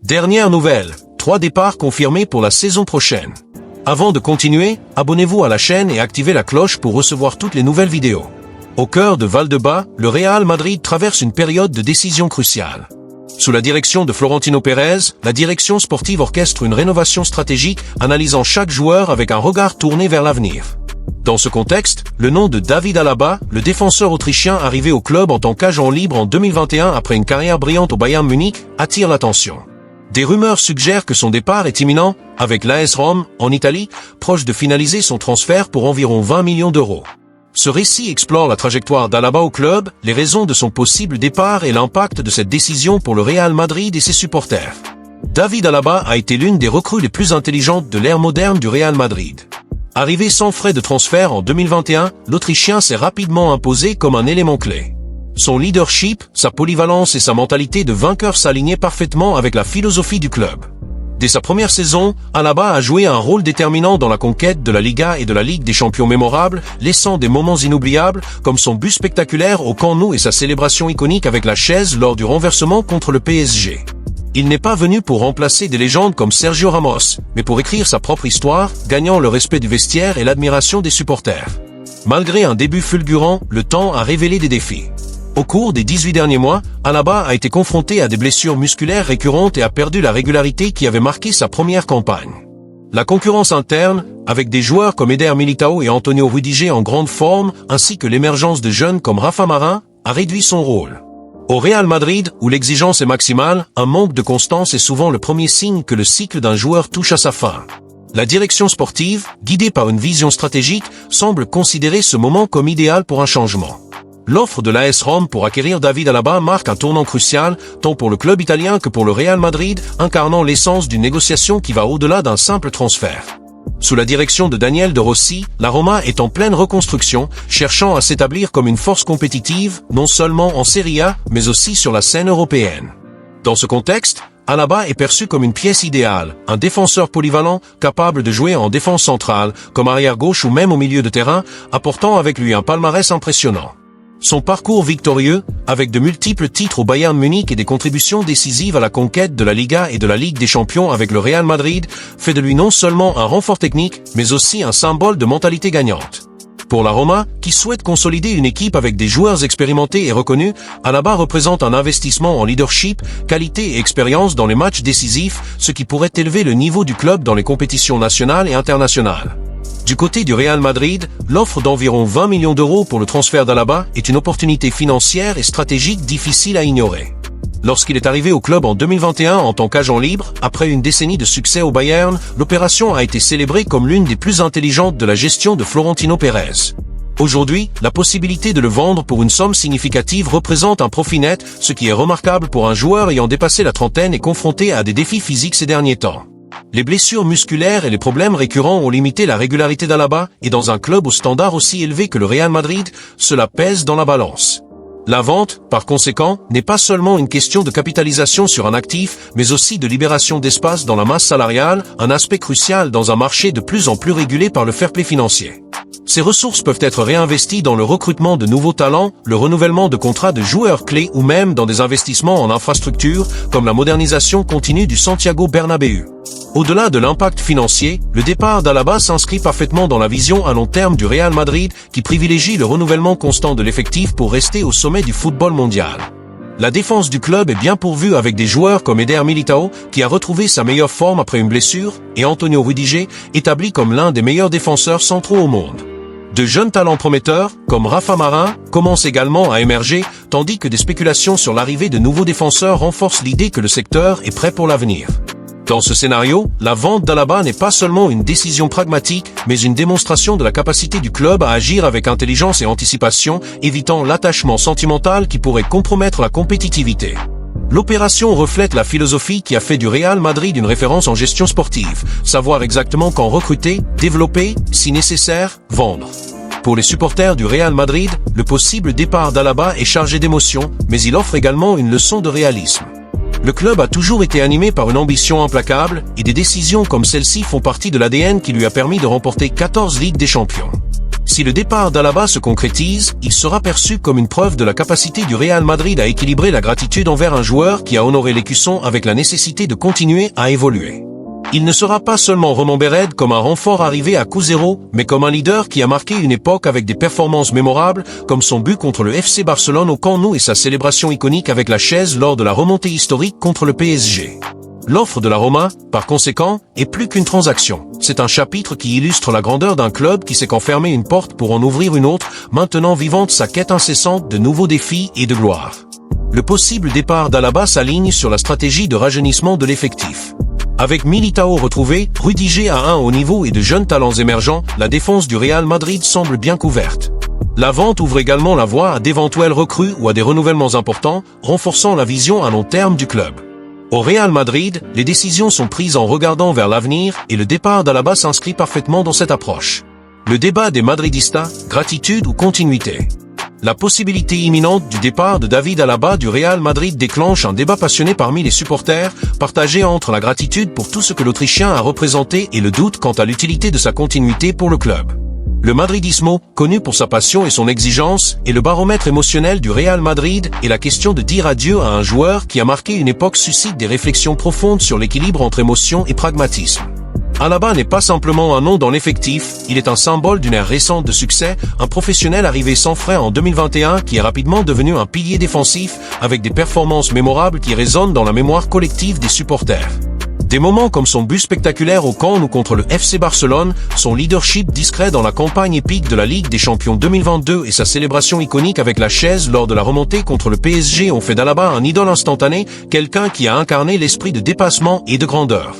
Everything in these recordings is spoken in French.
Dernière nouvelle, 3 départs confirmés pour la saison prochaine. Avant de continuer, abonnez-vous à la chaîne et activez la cloche pour recevoir toutes les nouvelles vidéos. Au cœur de Valdebebas, le Real Madrid traverse une période de décision cruciale. Sous la direction de Florentino Pérez, la direction sportive orchestre une rénovation stratégique, analysant chaque joueur avec un regard tourné vers l'avenir. Dans ce contexte, le nom de David Alaba, le défenseur autrichien arrivé au club en tant qu'agent libre en 2021 après une carrière brillante au Bayern Munich, attire l'attention. Des rumeurs suggèrent que son départ est imminent, avec l'AS Rome, en Italie, proche de finaliser son transfert pour environ 20 millions d'euros. Ce récit explore la trajectoire d'Alaba au club, les raisons de son possible départ et l'impact de cette décision pour le Real Madrid et ses supporters. David Alaba a été l'une des recrues les plus intelligentes de l'ère moderne du Real Madrid. Arrivé sans frais de transfert en 2021, l'Autrichien s'est rapidement imposé comme un élément clé. Son leadership, sa polyvalence et sa mentalité de vainqueur s'alignaient parfaitement avec la philosophie du club. Dès sa première saison, Alaba a joué un rôle déterminant dans la conquête de la Liga et de la Ligue des Champions mémorables, laissant des moments inoubliables, comme son but spectaculaire au Camp Nou et sa célébration iconique avec la chaise lors du renversement contre le PSG. Il n'est pas venu pour remplacer des légendes comme Sergio Ramos, mais pour écrire sa propre histoire, gagnant le respect du vestiaire et l'admiration des supporters. Malgré un début fulgurant, le temps a révélé des défis. Au cours des 18 derniers mois, Alaba a été confronté à des blessures musculaires récurrentes et a perdu la régularité qui avait marqué sa première campagne. La concurrence interne, avec des joueurs comme Eder Militao et Antonio Rudiger en grande forme, ainsi que l'émergence de jeunes comme Rafa Marin, a réduit son rôle. Au Real Madrid, où l'exigence est maximale, un manque de constance est souvent le premier signe que le cycle d'un joueur touche à sa fin. La direction sportive, guidée par une vision stratégique, semble considérer ce moment comme idéal pour un changement. L'offre de l'AS Rome pour acquérir David Alaba marque un tournant crucial, tant pour le club italien que pour le Real Madrid, incarnant l'essence d'une négociation qui va au-delà d'un simple transfert. Sous la direction de Daniel De Rossi, la Roma est en pleine reconstruction, cherchant à s'établir comme une force compétitive, non seulement en Serie A, mais aussi sur la scène européenne. Dans ce contexte, Alaba est perçu comme une pièce idéale, un défenseur polyvalent, capable de jouer en défense centrale, comme arrière-gauche ou même au milieu de terrain, apportant avec lui un palmarès impressionnant. Son parcours victorieux, avec de multiples titres au Bayern Munich et des contributions décisives à la conquête de la Liga et de la Ligue des Champions avec le Real Madrid, fait de lui non seulement un renfort technique, mais aussi un symbole de mentalité gagnante. Pour la Roma, qui souhaite consolider une équipe avec des joueurs expérimentés et reconnus, Alaba représente un investissement en leadership, qualité et expérience dans les matchs décisifs, ce qui pourrait élever le niveau du club dans les compétitions nationales et internationales. Du côté du Real Madrid, l'offre d'environ 20 millions d'euros pour le transfert d'Alaba est une opportunité financière et stratégique difficile à ignorer. Lorsqu'il est arrivé au club en 2021 en tant qu'agent libre, après une décennie de succès au Bayern, l'opération a été célébrée comme l'une des plus intelligentes de la gestion de Florentino Pérez. Aujourd'hui, la possibilité de le vendre pour une somme significative représente un profit net, ce qui est remarquable pour un joueur ayant dépassé la trentaine et confronté à des défis physiques ces derniers temps. Les blessures musculaires et les problèmes récurrents ont limité la régularité d'Alaba, et dans un club au standard aussi élevé que le Real Madrid, cela pèse dans la balance. La vente, par conséquent, n'est pas seulement une question de capitalisation sur un actif, mais aussi de libération d'espace dans la masse salariale, un aspect crucial dans un marché de plus en plus régulé par le fair-play financier. Ces ressources peuvent être réinvesties dans le recrutement de nouveaux talents, le renouvellement de contrats de joueurs clés ou même dans des investissements en infrastructures, comme la modernisation continue du Santiago Bernabéu. Au-delà de l'impact financier, le départ d'Alaba s'inscrit parfaitement dans la vision à long terme du Real Madrid qui privilégie le renouvellement constant de l'effectif pour rester au sommet du football mondial. La défense du club est bien pourvue avec des joueurs comme Eder Militao, qui a retrouvé sa meilleure forme après une blessure, et Antonio Rudiger, établi comme l'un des meilleurs défenseurs centraux au monde. De jeunes talents prometteurs, comme Rafa Marin, commencent également à émerger, tandis que des spéculations sur l'arrivée de nouveaux défenseurs renforcent l'idée que le secteur est prêt pour l'avenir. Dans ce scénario, la vente d'Alaba n'est pas seulement une décision pragmatique, mais une démonstration de la capacité du club à agir avec intelligence et anticipation, évitant l'attachement sentimental qui pourrait compromettre la compétitivité. L'opération reflète la philosophie qui a fait du Real Madrid une référence en gestion sportive, savoir exactement quand recruter, développer, si nécessaire, vendre. Pour les supporters du Real Madrid, le possible départ d'Alaba est chargé d'émotions, mais il offre également une leçon de réalisme. Le club a toujours été animé par une ambition implacable, et des décisions comme celle-ci font partie de l'ADN qui lui a permis de remporter 14 Ligues des Champions. Si le départ d'Alaba se concrétise, il sera perçu comme une preuve de la capacité du Real Madrid à équilibrer la gratitude envers un joueur qui a honoré l'écusson avec la nécessité de continuer à évoluer. Il ne sera pas seulement Roman Béred comme un renfort arrivé à coup zéro, mais comme un leader qui a marqué une époque avec des performances mémorables, comme son but contre le FC Barcelone au Camp Nou et sa célébration iconique avec la chaise lors de la remontée historique contre le PSG. L'offre de la Roma, par conséquent, est plus qu'une transaction. C'est un chapitre qui illustre la grandeur d'un club qui sait qu'en fermer une porte pour en ouvrir une autre, maintenant vivante sa quête incessante de nouveaux défis et de gloire. Le possible départ d'Alaba s'aligne sur la stratégie de rajeunissement de l'effectif. Avec Militao retrouvé, Rudiger à un haut niveau et de jeunes talents émergents, la défense du Real Madrid semble bien couverte. La vente ouvre également la voie à d'éventuels recrues ou à des renouvellements importants, renforçant la vision à long terme du club. Au Real Madrid, les décisions sont prises en regardant vers l'avenir et le départ d'Alaba s'inscrit parfaitement dans cette approche. Le débat des Madridistas, gratitude ou continuité. La possibilité imminente du départ de David Alaba du Real Madrid déclenche un débat passionné parmi les supporters, partagé entre la gratitude pour tout ce que l'Autrichien a représenté et le doute quant à l'utilité de sa continuité pour le club. Le madridismo, connu pour sa passion et son exigence, est le baromètre émotionnel du Real Madrid et la question de dire adieu à un joueur qui a marqué une époque suscite des réflexions profondes sur l'équilibre entre émotion et pragmatisme. Alaba n'est pas simplement un nom dans l'effectif, il est un symbole d'une ère récente de succès, un professionnel arrivé sans frais en 2021 qui est rapidement devenu un pilier défensif avec des performances mémorables qui résonnent dans la mémoire collective des supporters. Des moments comme son but spectaculaire au Camp Nou contre le FC Barcelone, son leadership discret dans la campagne épique de la Ligue des Champions 2022 et sa célébration iconique avec la chaise lors de la remontée contre le PSG ont fait d'Alaba un idole instantané, quelqu'un qui a incarné l'esprit de dépassement et de grandeur.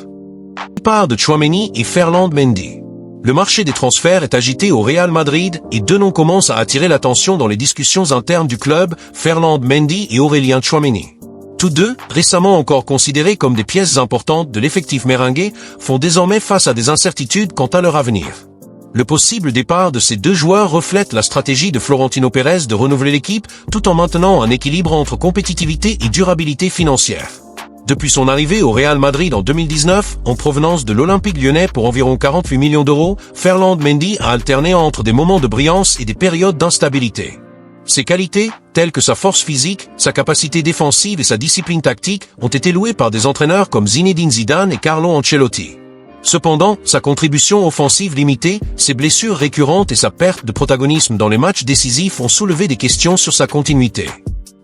Départ de Tchouaméni et Ferland Mendy. Le marché des transferts est agité au Real Madrid et deux noms commencent à attirer l'attention dans les discussions internes du club, Ferland Mendy et Aurélien Tchouaméni. Tous deux, récemment encore considérés comme des pièces importantes de l'effectif merengue, font désormais face à des incertitudes quant à leur avenir. Le possible départ de ces deux joueurs reflète la stratégie de Florentino Pérez de renouveler l'équipe tout en maintenant un équilibre entre compétitivité et durabilité financière. Depuis son arrivée au Real Madrid en 2019, en provenance de l'Olympique Lyonnais pour environ 48 millions d'euros, Ferland Mendy a alterné entre des moments de brillance et des périodes d'instabilité. Ses qualités, telles que sa force physique, sa capacité défensive et sa discipline tactique, ont été louées par des entraîneurs comme Zinedine Zidane et Carlo Ancelotti. Cependant, sa contribution offensive limitée, ses blessures récurrentes et sa perte de protagonisme dans les matchs décisifs ont soulevé des questions sur sa continuité.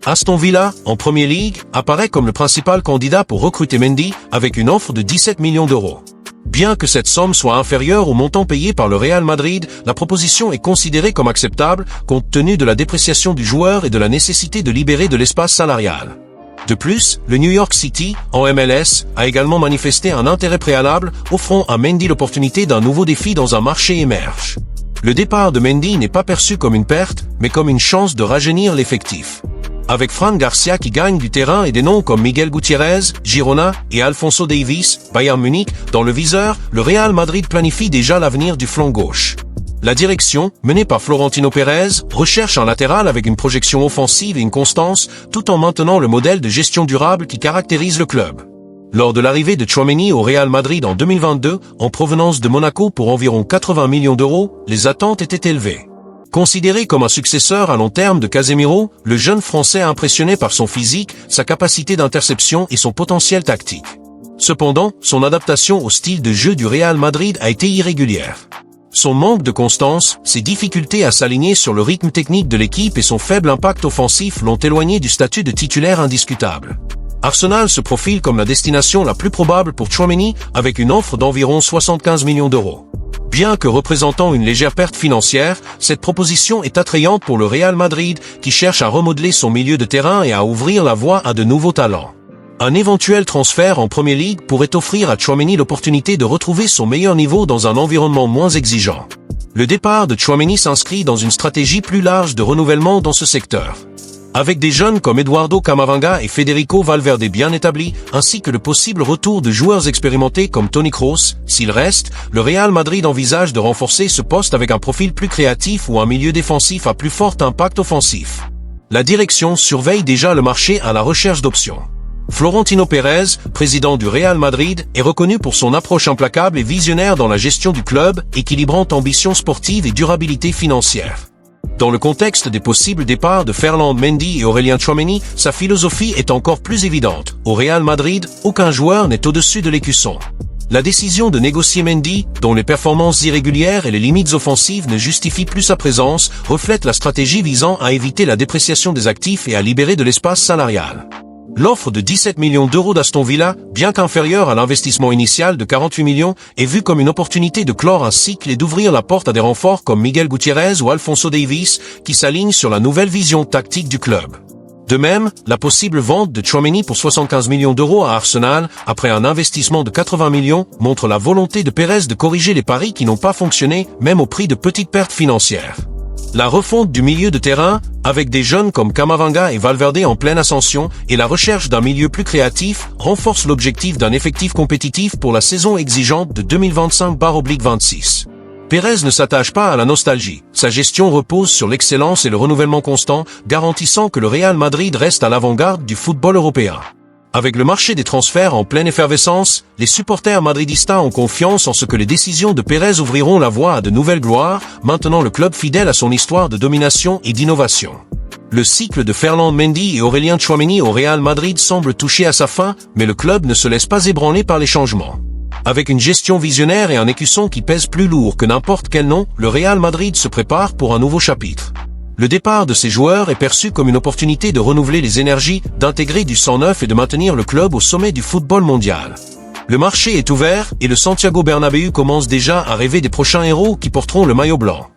Aston Villa, en Premier League, apparaît comme le principal candidat pour recruter Mendy avec une offre de 17 millions d'euros. Bien que cette somme soit inférieure au montant payé par le Real Madrid, la proposition est considérée comme acceptable compte tenu de la dépréciation du joueur et de la nécessité de libérer de l'espace salarial. De plus, le New York City, en MLS, a également manifesté un intérêt préalable, offrant à Mendy l'opportunité d'un nouveau défi dans un marché émerge. Le départ de Mendy n'est pas perçu comme une perte, mais comme une chance de rajeunir l'effectif. Avec Fran Garcia qui gagne du terrain et des noms comme Miguel Gutiérrez, Girona et Alphonso Davies, Bayern Munich, dans le viseur, le Real Madrid planifie déjà l'avenir du flanc gauche. La direction, menée par Florentino Pérez, recherche un latéral avec une projection offensive et une constance, tout en maintenant le modèle de gestion durable qui caractérise le club. Lors de l'arrivée de Tchouaméni au Real Madrid en 2022, en provenance de Monaco pour environ 80 millions d'euros, les attentes étaient élevées. Considéré comme un successeur à long terme de Casemiro, le jeune Français a impressionné par son physique, sa capacité d'interception et son potentiel tactique. Cependant, son adaptation au style de jeu du Real Madrid a été irrégulière. Son manque de constance, ses difficultés à s'aligner sur le rythme technique de l'équipe et son faible impact offensif l'ont éloigné du statut de titulaire indiscutable. Arsenal se profile comme la destination la plus probable pour Tchouaméni avec une offre d'environ 75 millions d'euros. Bien que représentant une légère perte financière, cette proposition est attrayante pour le Real Madrid qui cherche à remodeler son milieu de terrain et à ouvrir la voie à de nouveaux talents. Un éventuel transfert en Premier League pourrait offrir à Tchouaméni l'opportunité de retrouver son meilleur niveau dans un environnement moins exigeant. Le départ de Tchouaméni s'inscrit dans une stratégie plus large de renouvellement dans ce secteur. Avec des jeunes comme Eduardo Camavinga et Federico Valverde bien établis, ainsi que le possible retour de joueurs expérimentés comme Toni Kroos, s'il reste, le Real Madrid envisage de renforcer ce poste avec un profil plus créatif ou un milieu défensif à plus fort impact offensif. La direction surveille déjà le marché à la recherche d'options. Florentino Pérez, président du Real Madrid, est reconnu pour son approche implacable et visionnaire dans la gestion du club, équilibrant ambition sportive et durabilité financière. Dans le contexte des possibles départs de Ferland Mendy et Aurélien Tchouaméni, sa philosophie est encore plus évidente. Au Real Madrid, aucun joueur n'est au-dessus de l'écusson. La décision de négocier Mendy, dont les performances irrégulières et les limites offensives ne justifient plus sa présence, reflète la stratégie visant à éviter la dépréciation des actifs et à libérer de l'espace salarial. L'offre de 17 millions d'euros d'Aston Villa, bien qu'inférieure à l'investissement initial de 48 millions, est vue comme une opportunité de clore un cycle et d'ouvrir la porte à des renforts comme Miguel Gutiérrez ou Alphonso Davies, qui s'alignent sur la nouvelle vision tactique du club. De même, la possible vente de Tchouaméni pour 75 millions d'euros à Arsenal, après un investissement de 80 millions, montre la volonté de Pérez de corriger les paris qui n'ont pas fonctionné, même au prix de petites pertes financières. La refonte du milieu de terrain, avec des jeunes comme Camavinga et Valverde en pleine ascension, et la recherche d'un milieu plus créatif, renforce l'objectif d'un effectif compétitif pour la saison exigeante de 2025/26. Pérez ne s'attache pas à la nostalgie. Sa gestion repose sur l'excellence et le renouvellement constant, garantissant que le Real Madrid reste à l'avant-garde du football européen. Avec le marché des transferts en pleine effervescence, les supporters madridistas ont confiance en ce que les décisions de Pérez ouvriront la voie à de nouvelles gloires, maintenant le club fidèle à son histoire de domination et d'innovation. Le cycle de Ferland Mendy et Aurélien Tchouaméni au Real Madrid semble toucher à sa fin, mais le club ne se laisse pas ébranler par les changements. Avec une gestion visionnaire et un écusson qui pèse plus lourd que n'importe quel nom, le Real Madrid se prépare pour un nouveau chapitre. Le départ de ces joueurs est perçu comme une opportunité de renouveler les énergies, d'intégrer du sang neuf et de maintenir le club au sommet du football mondial. Le marché est ouvert et le Santiago Bernabéu commence déjà à rêver des prochains héros qui porteront le maillot blanc.